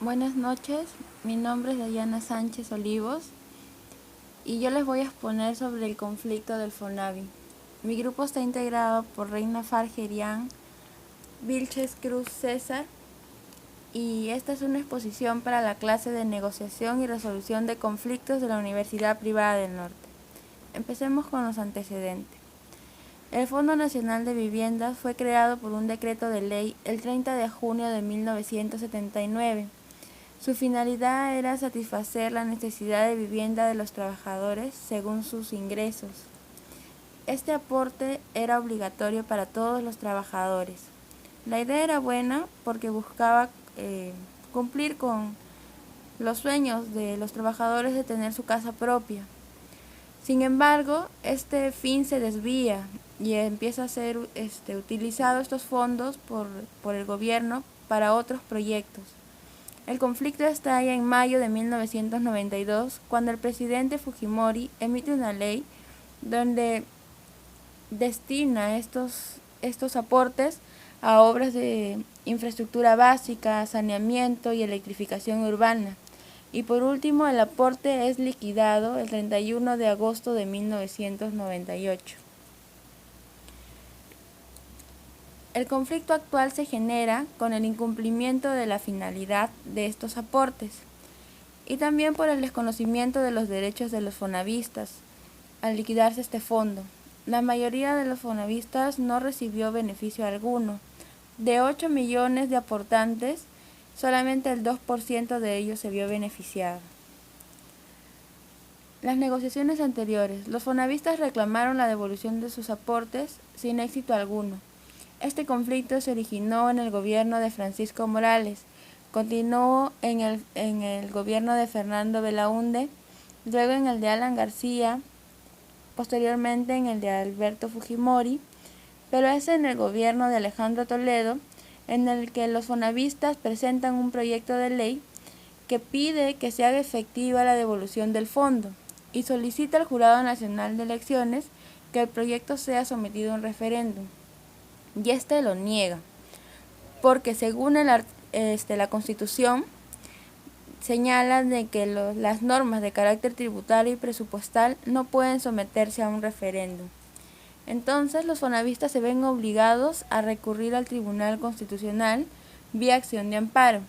Buenas noches, mi nombre es Dayana Sánchez Olivos y yo les voy a exponer sobre el conflicto del FONAVI. Mi grupo está integrado por Reina Fargerian, Vilches Cruz César y esta es una exposición para la clase de negociación y resolución de conflictos de la Universidad Privada del Norte. Empecemos con los antecedentes. El Fondo Nacional de Viviendas fue creado por un decreto de ley el 30 de junio de 1979. Su finalidad era satisfacer la necesidad de vivienda de los trabajadores según sus ingresos. Este aporte era obligatorio para todos los trabajadores. La idea era buena porque buscaba cumplir con los sueños de los trabajadores de tener su casa propia. Sin embargo, este fin se desvía y empieza a ser utilizado estos fondos por el gobierno para otros proyectos. El conflicto estalla en mayo de 1992, cuando el presidente Fujimori emite una ley donde destina estos aportes a obras de infraestructura básica, saneamiento y electrificación urbana. Y por último, el aporte es liquidado el 31 de agosto de 1998. El conflicto actual se genera con el incumplimiento de la finalidad de estos aportes y también por el desconocimiento de los derechos de los fonavistas al liquidarse este fondo. La mayoría de los fonavistas no recibió beneficio alguno. De 8 millones de aportantes, solamente el 2% de ellos se vio beneficiado. Las negociaciones anteriores, los fonavistas reclamaron la devolución de sus aportes sin éxito alguno. Este conflicto se originó en el gobierno de Francisco Morales, continuó en el gobierno de Fernando Belaúnde, luego en el de Alan García, posteriormente en el de Alberto Fujimori, pero es en el gobierno de Alejandro Toledo en el que los fonavistas presentan un proyecto de ley que pide que se haga efectiva la devolución del fondo y solicita al Jurado Nacional de Elecciones que el proyecto sea sometido a un referéndum. Y este lo niega, porque según la Constitución señala de que las normas de carácter tributario y presupuestal no pueden someterse a un referéndum. Entonces los fonavistas se ven obligados a recurrir al Tribunal Constitucional vía acción de amparo.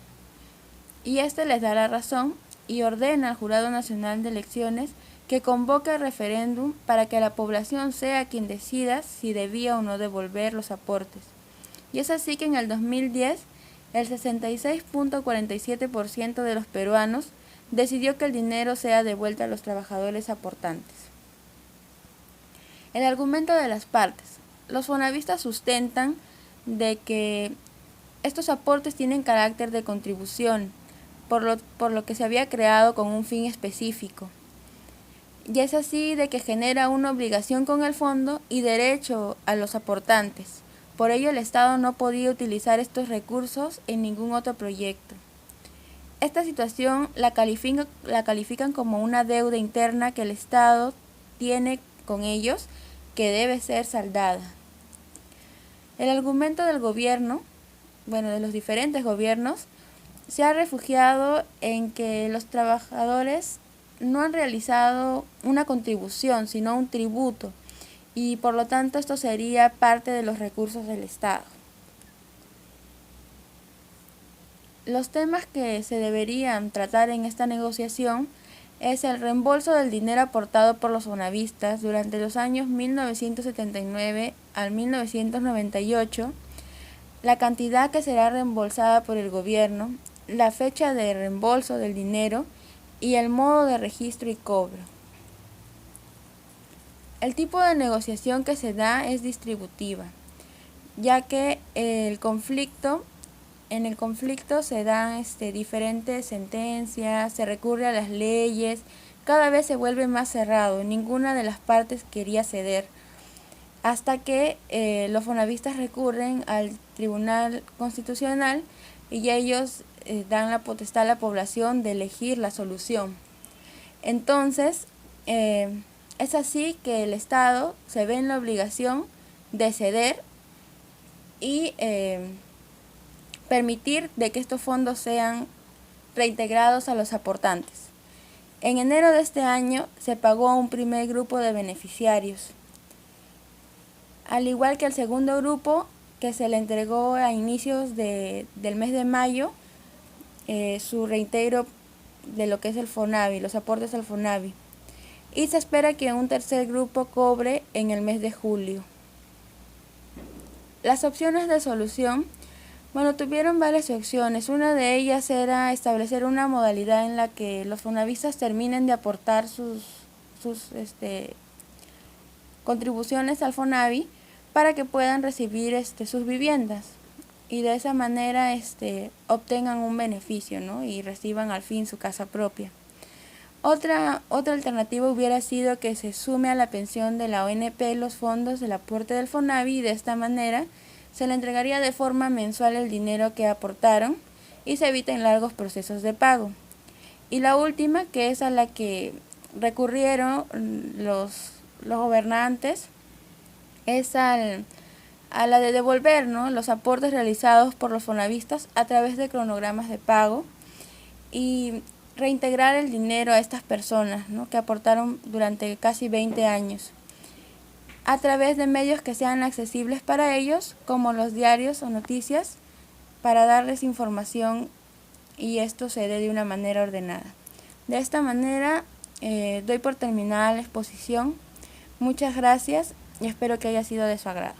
Y este les da la razón y ordena al Jurado Nacional de Elecciones que convoque el referéndum para que la población sea quien decida si debía o no devolver los aportes. Y es así que en el 2010 el 66.47% de los peruanos decidió que el dinero sea devuelto a los trabajadores aportantes. El argumento de las partes. Los fonavistas sustentan de que estos aportes tienen carácter de contribución, por lo que se había creado con un fin específico. Y es así de que genera una obligación con el fondo y derecho a los aportantes. Por ello el Estado no podía utilizar estos recursos en ningún otro proyecto. Esta situación la califican como una deuda interna que el Estado tiene con ellos que debe ser saldada. El argumento del gobierno, de los diferentes gobiernos, se ha refugiado en que los trabajadores no han realizado una contribución, sino un tributo, y por lo tanto esto sería parte de los recursos del Estado. Los temas que se deberían tratar en esta negociación es el reembolso del dinero aportado por los fonavistas durante los años 1979 al 1998, la cantidad que será reembolsada por el gobierno, la fecha de reembolso del dinero y el modo de registro y cobro. El tipo de negociación que se da es distributiva, ya que en el conflicto se dan diferentes sentencias, se recurre a las leyes, cada vez se vuelve más cerrado, ninguna de las partes quería ceder, hasta que los fonavistas recurren al Tribunal Constitucional y ellos dan la potestad a la población de elegir la solución. Entonces, es así que el Estado se ve en la obligación de ceder y permitir de que estos fondos sean reintegrados a los aportantes. En enero de este año se pagó a un primer grupo de beneficiarios, al igual que al segundo grupo que se le entregó a inicios del mes de mayo su reintegro de lo que es el FONAVI, los aportes al FONAVI. Y se espera que un tercer grupo cobre en el mes de julio. Las opciones de solución, tuvieron varias opciones. Una de ellas era establecer una modalidad en la que los fonavistas terminen de aportar sus contribuciones al FONAVI para que puedan recibir sus viviendas y de esa manera obtengan un beneficio, ¿no? Y reciban al fin su casa propia. Otra alternativa hubiera sido que se sume a la pensión de la ONP los fondos del aporte del FONAVI y de esta manera se le entregaría de forma mensual el dinero que aportaron y se eviten largos procesos de pago. Y la última, que es a la que recurrieron los gobernantes, es a la de devolver, ¿no?, los aportes realizados por los fonavistas a través de cronogramas de pago y reintegrar el dinero a estas personas, ¿no?, que aportaron durante casi 20 años a través de medios que sean accesibles para ellos, como los diarios o noticias, para darles información y esto se dé de una manera ordenada. De esta manera doy por terminada la exposición. Muchas gracias y espero que haya sido de su agrado.